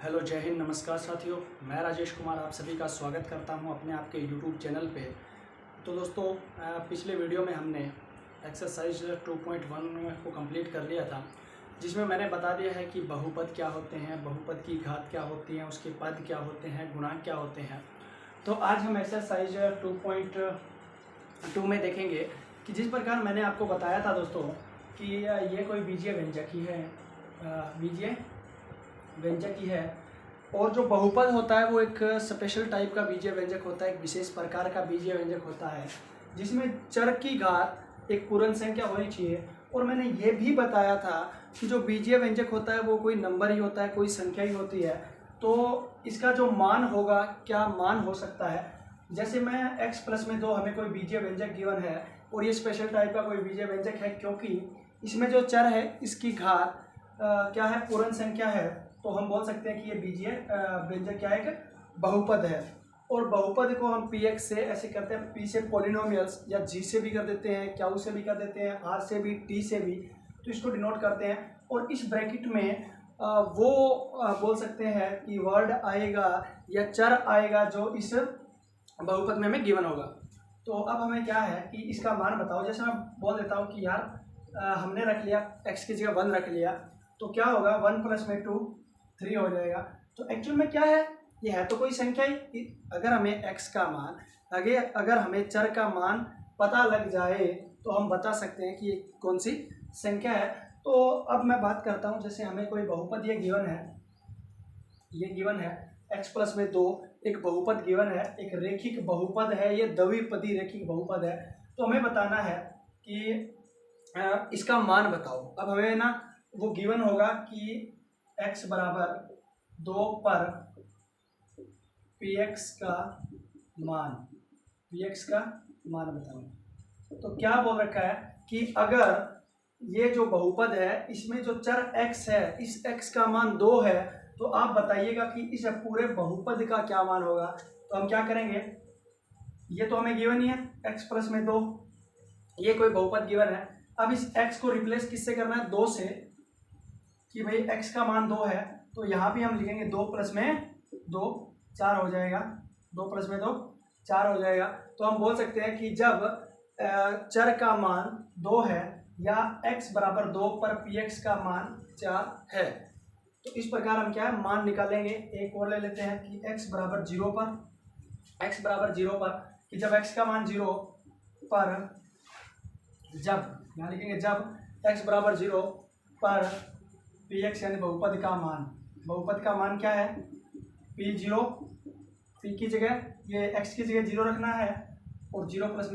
Hello, जय हिंद, नमस्कार साथियों। मैं राजेश कुमार आप सभी का स्वागत करता हूं अपने आपके यूट्यूब चैनल पे। तो दोस्तों, पिछले वीडियो में हमने एक्सरसाइज 2.1 को कंप्लीट कर लिया था, जिसमें मैंने बता दिया है कि बहुपद क्या होते हैं, बहुपद की घात क्या होती है, उसके पद क्या होते हैं, गुणांक क्या होते हैं। तो आज हम एक्सरसाइज 2.2 में देखेंगे कि जिस प्रकार मैंने आपको बताया था दोस्तों कि ये कोई बीजीय व्यंजक ही है, बीजीय व्यंजक ही है। और जो बहुपद होता है वो एक स्पेशल टाइप का बीजीय व्यंजक होता है, एक विशेष प्रकार का बीजीय व्यंजक होता है जिसमें चर की घात एक पूर्ण संख्या होनी चाहिए। और मैंने ये भी बताया था कि जो बीजीय व्यंजक होता है वो कोई नंबर ही होता है, कोई संख्या ही होती है। तो इसका जो मान होगा, क्या मान हो सकता है, जैसे मैं x+2 हमें कोई बीजीय व्यंजक गिवन है और ये स्पेशल टाइप का कोई बीजीय व्यंजक है क्योंकि इसमें जो चर है इसकी घात क्या है, पूर्ण संख्या है। तो हम बोल सकते हैं कि ये बीजीय व्यंजक क्या है, एक बहुपद है। और बहुपद को हम px से ऐसे करते हैं, p से पॉलिनोमियल्स या g से भी कर देते हैं, q से भी कर देते हैं, r से भी, t से भी, तो इसको डिनोट करते हैं। और इस ब्रैकेट में वो बोल सकते हैं कि वर्ड आएगा या चर आएगा जो इस बहुपद में हमें गिवन होगा। तो अब हमें क्या है कि इसका मान बताओ। जैसे मैं बोल देता हूँ कि यार हमने रख लिया x की जगह 1 रख लिया, तो क्या होगा, 1 + 2 3 हो जाएगा। तो एक्चुअल में क्या है, ये है तो कोई संख्या ही। अगर हमें x का मान, अगर हमें चर का मान पता लग जाए तो हम बता सकते हैं कि ये कौन सी संख्या है। तो अब मैं बात करता हूँ, जैसे हमें कोई बहुपद ये गिवन है, ये गिवन है x+2 एक बहुपद गिवन है, एक रेखिक बहुपद है, ये द्विपदी रेखिक बहुपद है। तो हमें बताना है कि इसका मान बताओ। अब हमें ना वो गिवन होगा कि x बराबर 2 पर px का मान बताओ। तो क्या बोल रखा है कि अगर ये जो बहुपद है इसमें जो चर x है, इस x का मान 2 है, तो आप बताइएगा कि इस पूरे बहुपद का क्या मान होगा। तो हम क्या करेंगे, ये तो हमें गिवन ही है x+2, ये कोई बहुपद गिवन है। अब इस x को रिप्लेस किससे करना है, 2 से, कि भाई x का मान 2 है, तो यहाँ भी हम लिखेंगे 2 + 2 4 हो जाएगा, 2 + 2 4 हो जाएगा। तो हम बोल सकते हैं कि जब चर का मान 2 है या x बराबर 2 पर px का मान 4 है, तो इस प्रकार हम क्या है, मान निकालेंगे। एक और ले लेते हैं कि x बराबर 0 पर, कि जब x का मान 0 पर, जब यहाँ लिखेंगे जब x बराबर 0 पर px यानी बहुपद का मान क्या है, p0, p की जगह ये x की जगह 0 रखना है और 0 +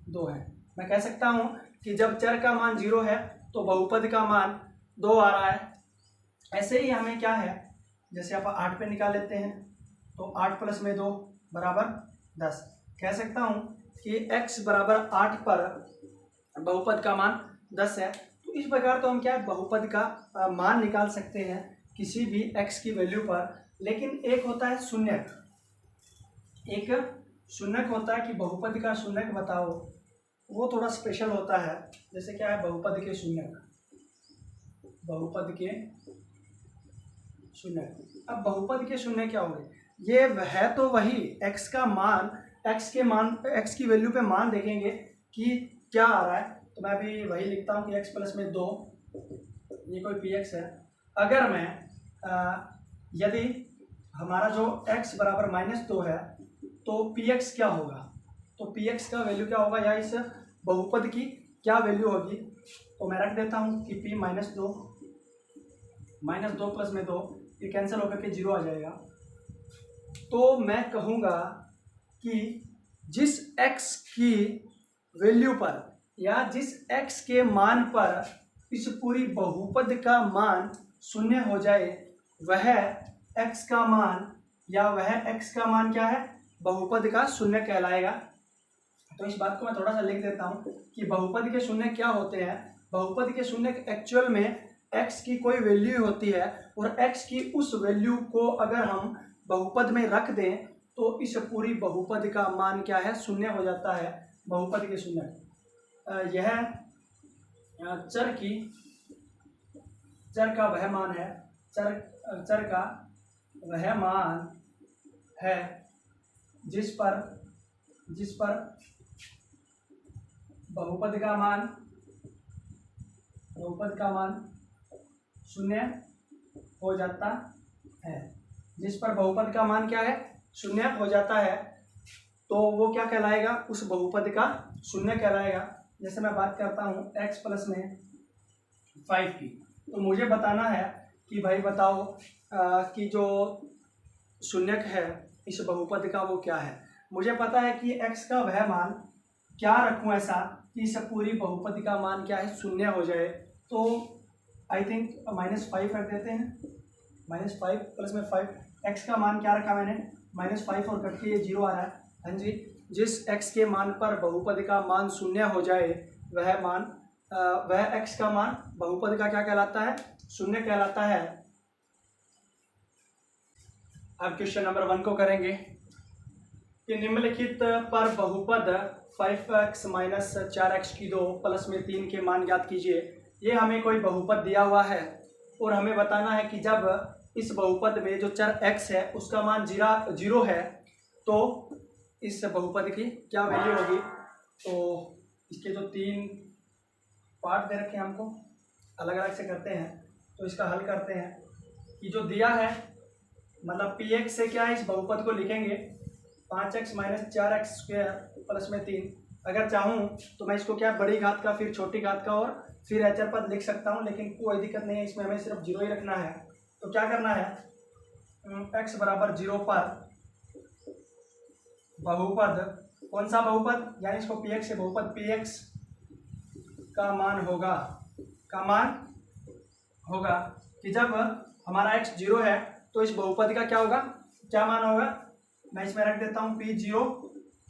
2 है। मैं कह सकता हूँ कि जब चर का मान 0 है तो बहुपद का मान 2 आ रहा है। ऐसे ही हमें क्या है, जैसे आप 8 पे निकाल लेते हैं तो 8 + 2 बराबर 10। कह सकता हूँ कि x बराबर 8 पर बहुपद का मान 10 है। तो इस प्रकार तो हम क्या है, बहुपद का मान निकाल सकते हैं किसी भी x की वैल्यू पर। लेकिन एक होता है शून्यक, एक शून्यक होता है कि बहुपद का शून्यक बताओ, वो थोड़ा स्पेशल होता है। जैसे क्या है, बहुपद के शून्यक, अब बहुपद के शून्य क्या होंगे, ये है तो वही x का मान, x की वैल्यू पे मान देखेंगे कि क्या आ रहा है। तो मैं अभी वही लिखता हूँ कि x+2 ये कोई px है। अगर मैं यदि हमारा जो x बराबर -2 है तो px क्या होगा, तो px का वैल्यू क्या होगा या इस बहुपद की क्या वैल्यू होगी। तो मैं रख देता हूँ कि p -2 + 2 ये कैंसिल होकर के 0 आ जाएगा। तो मैं कहूँगा कि जिस x की वैल्यू पर या जिस x के मान पर इस पूरी बहुपद का मान 0 हो जाए, वह x का मान क्या है, बहुपद का शून्य कहलाएगा। तो इस बात को मैं थोड़ा सा लिख देता हूँ कि बहुपद के शून्य क्या होते हैं। बहुपद के शून्य एक्चुअल में x की कोई वैल्यू होती है और x की उस वैल्यू को अगर हम बहुपद में रख दें तो इस पूरी बहुपद का मान क्या है, 0 हो जाता है। बहुपद के शून्य यह चर का वह मान है, चर का वह मान है जिस पर बहुपद का मान शून्य हो जाता है। जिस पर बहुपद का मान क्या है, शून्य हो जाता है, तो वो क्या कहलाएगा, उस बहुपद का शून्य कहलाएगा। जैसे मैं बात करता हूँ x प्लस में 5 की, तो मुझे बताना है कि भाई बताओ कि जो शून्यक है इस बहुपद का वो क्या है। मुझे पता है कि x का वह मान क्या रखूँ ऐसा कि इस पूरी बहुपद का मान क्या है, शून्य हो जाए। तो आई थिंक -5 रख देते हैं। -5 प्लस में 5, x का मान क्या रखा मैंने, -5 और कट के ये 0 आ रहा है। हाँ जी, जिस x के मान पर बहुपद का मान शून्य हो जाए वह x का मान बहुपद का क्या कहलाता है, शून्य कहलाता है। अब क्वेश्चन नंबर 1 को करेंगे कि निम्नलिखित पर बहुपद 5x माइनस 4x की 2 प्लस में 3 के मान ज्ञात कीजिए। ये हमें कोई बहुपद दिया हुआ है और हमें बताना है कि जब इस बहुपद में जो चर x है उसका मान 0 है तो इस बहुपद की क्या वैल्यू होगी। तो इसके जो 3 पार्ट दे रखे हैं हमको, अलग अलग से करते हैं। तो इसका हल करते हैं कि जो दिया है मतलब px से क्या है, इस बहुपद को लिखेंगे 5x minus 4x square plus में 3। अगर चाहूँ तो मैं इसको क्या बड़ी घात का फिर छोटी घात का और फिर अचर पद लिख सकता हूँ, लेकिन कोई दिक्कत नहीं है, इसमें हमें सिर्फ 0 ही रखना है। तो क्या करना है, x बराबर 0 पर बहुपद, कौन सा बहुपद, यानी इसको px से बहुपद px का मान होगा कि जब हमारा x 0 है तो इस बहुपद का क्या मान होगा। मैं इसमें रख देता हूँ p0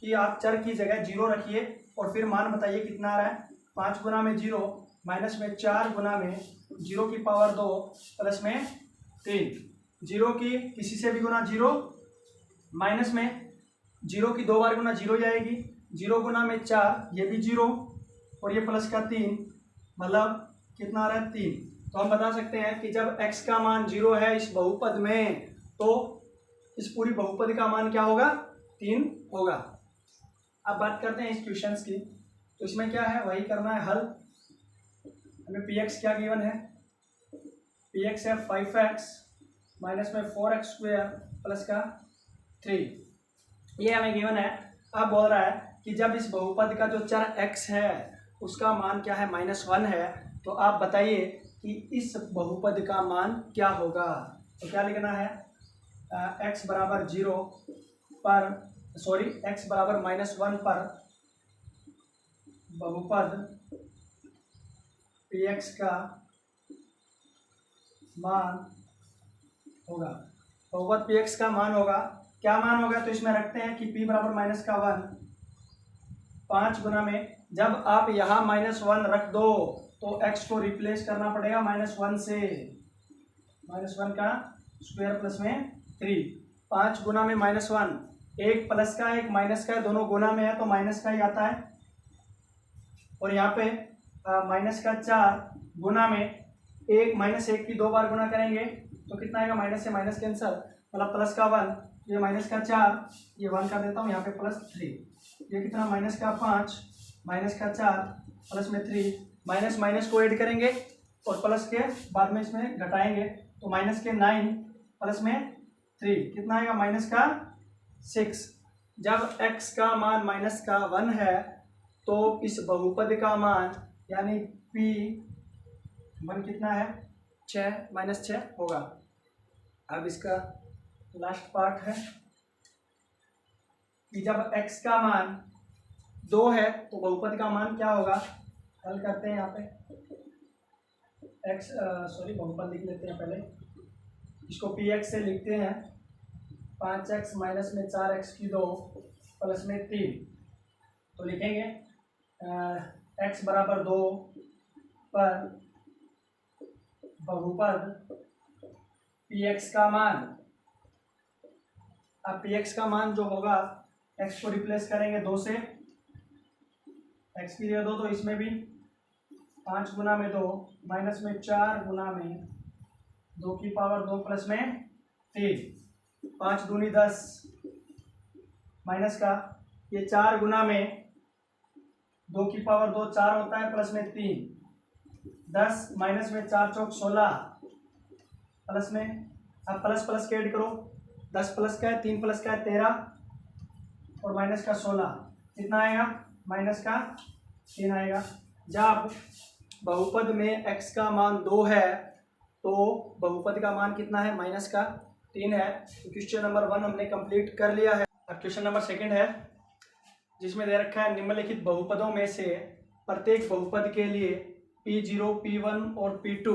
कि आप चर की जगह 0 रखिए और फिर मान बताइए कितना आ रहा है। 5 गुना में 0 माइनस में 4 गुना में 0 की पावर 2 प्लस में 3। 0 की किसी से भी गुना 0, माइनस में 0 की 2 बार गुना 0 जाएगी, 0 गुना में 4 ये भी 0 और ये प्लस का 3, मतलब कितना आ रहा है 3। तो हम बता सकते हैं कि जब x का मान 0 है इस बहुपद में तो इस पूरी बहुपद का मान क्या होगा, 3 होगा। अब बात करते हैं इस क्वेश्चन की। तो इसमें क्या है, वही करना है हल। हमें px क्या गिवन है, px है 5x माइनस में 4x स्क्वायर प्लस का 3, ये हमें गिवन है। अब बोल रहा है कि जब इस बहुपद का जो चर x है उसका मान क्या है, -1 है, तो आप बताइए कि इस बहुपद का मान क्या होगा। तो क्या लिखना है, x बराबर 0 पर x बराबर -1 पर बहुपद px का मान होगा। बहुपद px का मान होगा, क्या मान होगा, तो इसमें रखते हैं कि p बराबर -1, 5 गुना में जब आप यहाँ -1 रख दो तो x को रिप्लेस करना पड़ेगा -1 से, -1 का स्क्वायर प्लस में 3। 5 गुना में -1, एक प्लस का एक माइनस का, दोनों गुना में है तो माइनस का ही आता है। और यहाँ पे माइनस का 4 गुना में एक, -1 की 2 बार गुना करेंगे तो कितना आएगा, माइनस से माइनस कैंसल, मतलब प्लस का 1, ये माइनस का 4, ये 1 कर देता हूँ यहाँ पे +3, ये कितना माइनस का 5 माइनस का 4 प्लस में 3, माइनस माइनस को ऐड करेंगे और प्लस के बाद में इसमें घटाएंगे तो माइनस के 9 प्लस में 3 कितना आएगा, माइनस का 6। जब x का मान -1 है तो इस बहुपद का मान यानी p1 कितना है, 6 -6 होगा। अब इसका लास्ट पार्ट है कि जब x का मान 2 है तो बहुपद का मान क्या होगा। हल करते हैं यहाँ पे बहुपद लिख लेते हैं पहले, इसको px से लिखते हैं 5x माइनस में 4x की 2 प्लस में 3। तो लिखेंगे x बराबर 2 पर बहुपद px का मान। अब px का मान जो होगा x को रिप्लेस करेंगे 2 से, x की जगह 2 तो इसमें भी 5 गुना में 2 माइनस में 4 गुना में 2 की पावर 2 प्लस में 3। 5 दूनी 10 माइनस का ये 4 गुना में 2 की पावर 2 4 होता है, प्लस में 3 10 माइनस में 4 चौक 16 प्लस में, अब प्लस प्लस के ऐड करो, 10 प्लस का है 3 प्लस का है 13 और माइनस का 16 कितना आएगा, माइनस का 3 आएगा। जब बहुपद में x का मान 2 है तो बहुपद का मान कितना है, माइनस का 3 है। तो क्वेश्चन नंबर 1 हमने कंप्लीट कर लिया है। अब क्वेश्चन नंबर 2 है जिसमें दे रखा है निम्नलिखित बहुपदों में से प्रत्येक बहुपद के लिए P0, P1 और P2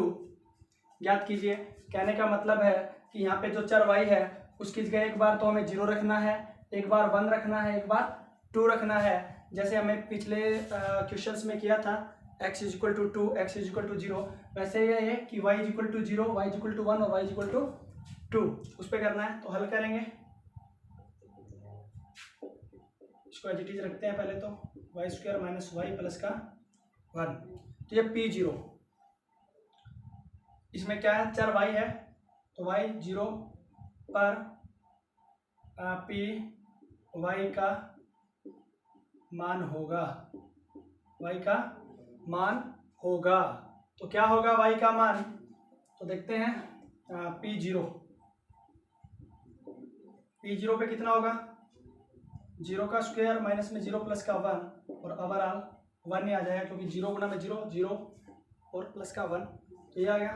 ज्ञात कीजिए। कहने का मतलब है कि यहाँ पे जो चर y है उसकी जगह एक बार तो हमें 0 रखना है, एक बार 1 रखना है, एक बार 2 रखना है। जैसे हमें पिछले क्वेश्चंस में किया था x = 2, x = 0, वैसे ये है कि y = 0, y = 1 और y = 2 उस पर करना है। तो हल करेंगे, इसको एज इट इज रखते हैं पहले तो, y² - y + का 1। तो ये P0, इसमें क्या है, चर y है तो y 0 पर P y का मान होगा, y का मान होगा। तो क्या होगा y का मान, तो देखते हैं P0 पे कितना होगा, 0 का स्क्वायर माइनस में 0 प्लस का 1 और ओवरऑल 1 ही आ जाएगा क्योंकि 0 गुना में 0 0 और प्लस का 1, तो ये आ गया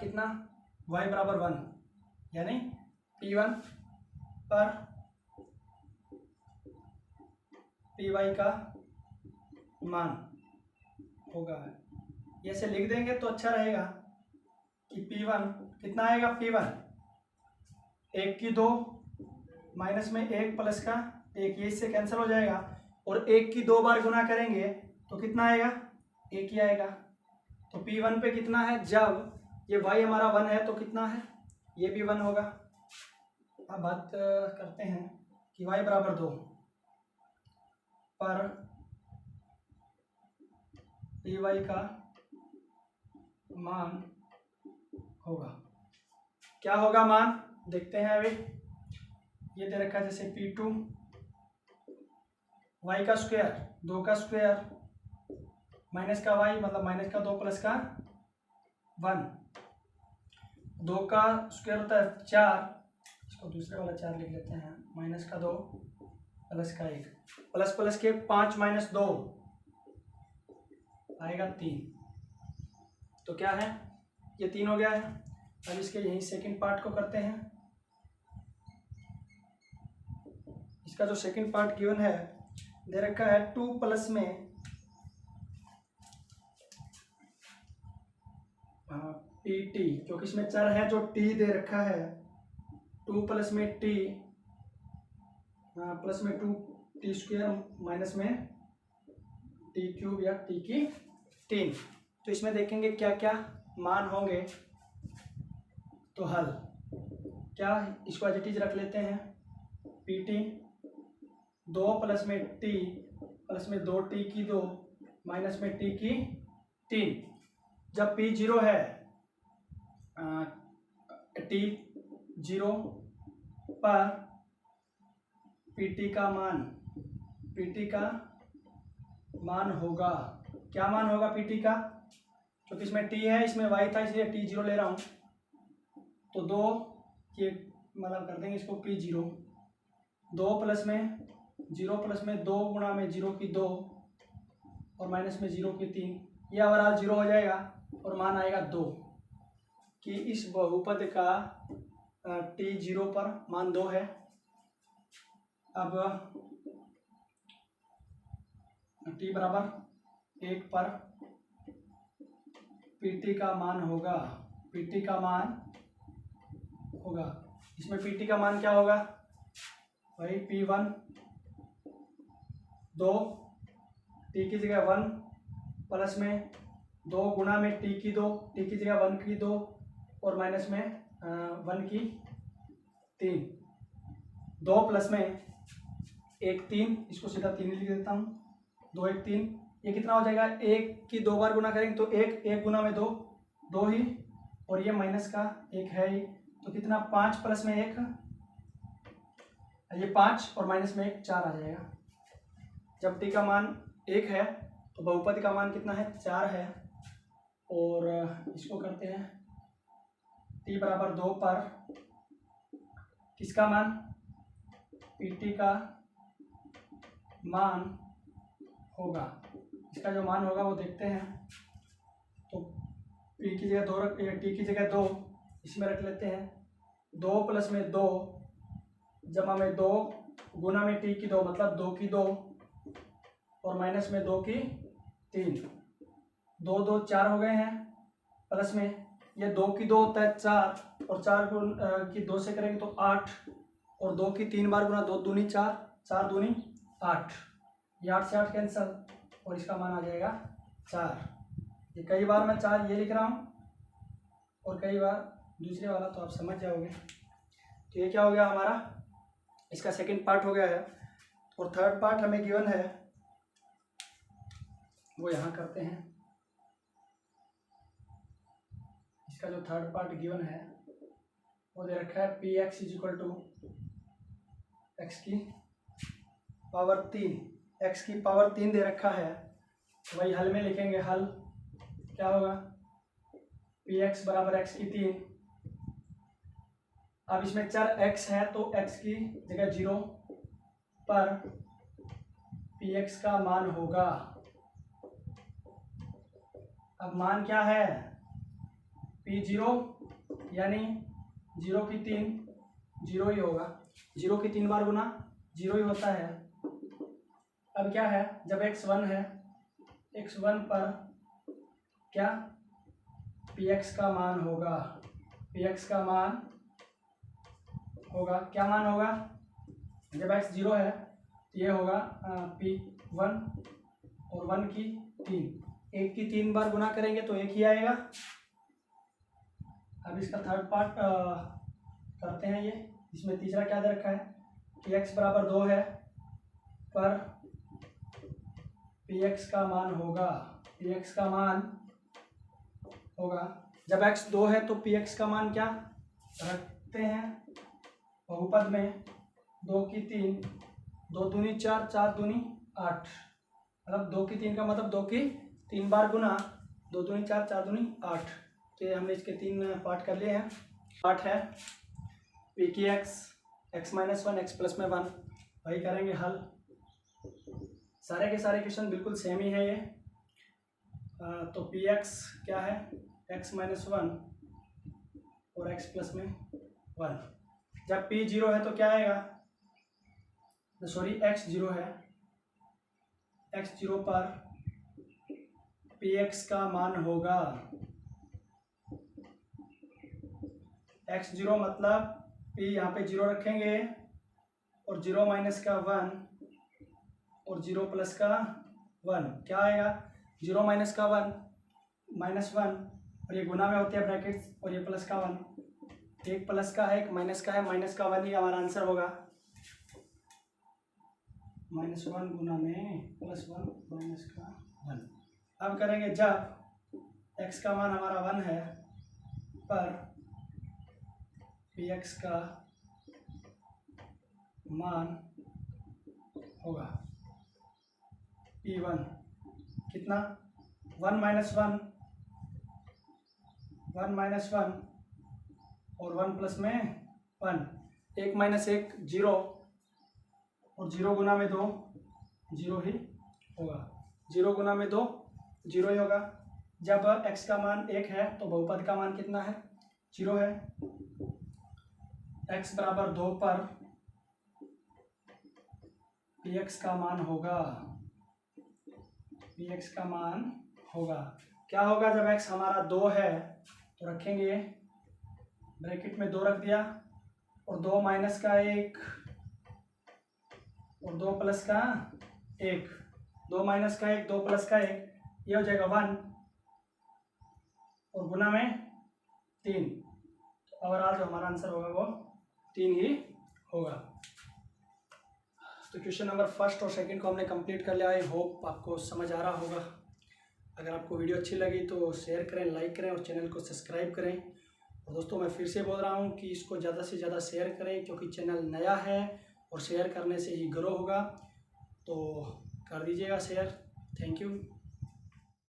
कितना, y = 1 यानी P1 पर Py का मान होगा। ये से लिख देंगे तो अच्छा रहेगा कि P1 कितना आएगा, P1 1 की 2 माइनस में 1 प्लस का 1, ये इससे कैंसिल हो जाएगा और 1 की 2 बार गुना करेंगे तो कितना आएगा, 1 ही आएगा। तो P1 पे कितना है, जब ये y हमारा 1 है तो कितना है, ये भी 1 होगा। अब बात करते हैं कि y = 2 पर Py का मान होगा। क्या होगा मान, देखते हैं अभी। ये दे रखा है जैसे P2 y का स्क्वायर 2 का स्क्वायर माइनस का y मतलब माइनस का 2 प्लस का 1, 2 का स्क्वायर होता है 4, इसको दूसरे वाला 4 लिख लेते हैं, माइनस का 2 प्लस का 1, प्लस प्लस के 5 - 2 आएगा 3। तो क्या है, ये 3 हो गया है। अब इसके यही सेकंड पार्ट को करते हैं। इसका जो सेकंड पार्ट गिवन है दे रखा है 2 प्लस में PT, क्योंकि इसमें चर है जो t दे रखा है, 2 प्लस में t प्लस में 2t² माइनस में t³ या t की 3। तो इसमें देखेंगे क्या क्या मान होंगे। तो हल क्या, इसको एज इट इज रख लेते हैं, PT 2 प्लस में t प्लस में 2t की 2 माइनस में t की 3। जब P 0 है t 0 पर PT का मान होगा। क्या मान होगा PT का, क्योंकि इसमें t है इसमें y था इसलिए t 0 ले रहा हूँ। तो 2 ये मतलब कर देंगे इसको P0 2 प्लस में 0 प्लस में 2 गुणा में 0 की 2 और माइनस में 0 की 3, ये ओवरऑल 0 हो जाएगा और मान आएगा 2, कि इस बहुपद का T0 पर मान 2 है। अब t = 1 पर PT का मान होगा, PT का मान होगा। इसमें PT का मान क्या होगा, वही P1 2 t की जगह 1 प्लस में 2 गुणा में t की 2, t की जगह 1 की 2 और माइनस में 1 की 3, 2 प्लस में 1 3, इसको सीधा 3 लिख देता हूँ, 2 1 3, ये कितना हो जाएगा, 1 की 2 बार गुना करेंगे तो 1 1 गुना में 2 2 ही और ये माइनस का 1 है ही, तो कितना 5 प्लस में 1, ये 5 और माइनस में 1 4 आ जाएगा। जब t का मान 1 है तो बहुपद का मान कितना है 4 है। और इसको करते हैं t बराबर 2 पर किसका मान, pt का मान होगा। इसका जो मान होगा वो देखते हैं। तो p की जगह 2 t की जगह 2 इसमें रख लेते हैं। 2 प्लस में 2 जमा में 2 गुना में t की 2 मतलब 2 की 2 और माइनस में 2 की 3, 2 2 4 हो गए हैं। प्लस में ये 2 की 2 होता है 4 और 4 की 2 से करेंगे तो 8 और 2 की 3 बार गुना 2 दूनी 4, 4 दूनी 8, ये 8 से 8 कैंसल और इसका मान आ जाएगा 4। ये कई बार मैं 4 ये लिख रहा हूँ और कई बार दूसरे वाला, तो आप समझ जाओगे। तो ये क्या हो गया हमारा, इसका सेकंड पार्ट हो गया है। और थर्ड पार्ट हमें गिवन है, वो यहाँ करते हैं। इसका जो थर्ड पार्ट गिवन है वो दे रखा है P X is equal to X की पावर 3, एक्स की पावर 3 दे रखा है। तो भाई हल में लिखेंगे, हल क्या होगा, पी एक्स बराबर एक्स की 3। अब इसमें चर x है तो x की जगह 0 पर px का मान होगा। अब मान क्या है, p0 यानी 0 की 3 0 ही होगा, 0 की 3 बार गुना 0 ही होता है। अब क्या है, जब x1 है, x1 पर क्या px का मान होगा, px का मान होगा, क्या मान होगा, जब x 0 है तो ये होगा p1 और 1 की 3, 1 की 3 बार गुना करेंगे तो 1 ही आएगा। अब इसका थर्ड पार्ट करते हैं ये, इसमें तीसरा क्या दे रखा है कि x बराबर 2 है पर px का मान होगा, px का मान होगा। जब x 2 है तो px का मान क्या रखते हैं, बहुपद में 2 की 3, 2 दूनी 4, 4 दूनी 8, मतलब 2 की 3 का मतलब 2 की 3 बार गुना 2 दूनी 4, 4 दूनी 8। तो ये हमने इसके 3 पार्ट कर लिए हैं। पार्ट है पी की x, x minus 1, x plus में 1, वही करेंगे हल। सारे के सारे क्वेश्चन बिल्कुल सेम ही है ये। तो पी एक्स क्या है, एक्स माइनस 1 और एक्स प्लस में 1। जब p 0 है तो क्या आएगा, सॉरी x 0 है, x 0 पर px का मान होगा। x 0 मतलब p यहाँ पे 0 रखेंगे और 0 माइनस का 1 और 0 प्लस का 1, क्या आएगा, 0 माइनस का 1 माइनस 1 और ये गुना में होते हैं ब्रैकेट्स और ये प्लस का 1, एक प्लस का है एक माइनस का है, माइनस का 1 ही हमारा आंसर होगा। -1 गुना में +1 माइनस का 1। अब करेंगे जब x का मान हमारा 1 है पर px का मान होगा p1 कितना, 1 माइनस 1, 1 माइनस 1 और 1 प्लस में 1, 1 माइनस 1 0 और 0 गुना में 2 0 ही होगा, 0 गुना में 2 0 ही होगा। जब x का मान 1 है तो बहुपद का मान कितना है, 0 है। x बराबर 2 पर px का मान होगा, px का मान होगा, क्या होगा, जब x हमारा 2 है तो रखेंगे ब्रैकेट में 2 रख दिया और 2 माइनस का 1 और 2 प्लस का 1, 2 माइनस का 1 2 प्लस का 1, ये हो जाएगा 1 और गुना में 3। तो ओवरऑल जो हमारा आंसर होगा वो 3 ही होगा। तो क्वेश्चन नंबर फर्स्ट और सेकंड को हमने कंप्लीट कर लिया। आई होप आपको समझ आ रहा होगा। अगर आपको वीडियो अच्छी लगी तो शेयर करें, लाइक करें और चैनल को सब्सक्राइब करें। और दोस्तों मैं फिर से बोल रहा हूँ कि इसको ज़्यादा से ज़्यादा शेयर करें, क्योंकि चैनल नया है और शेयर करने से ही ग्रो होगा। तो कर दीजिएगा शेयर। Thank you.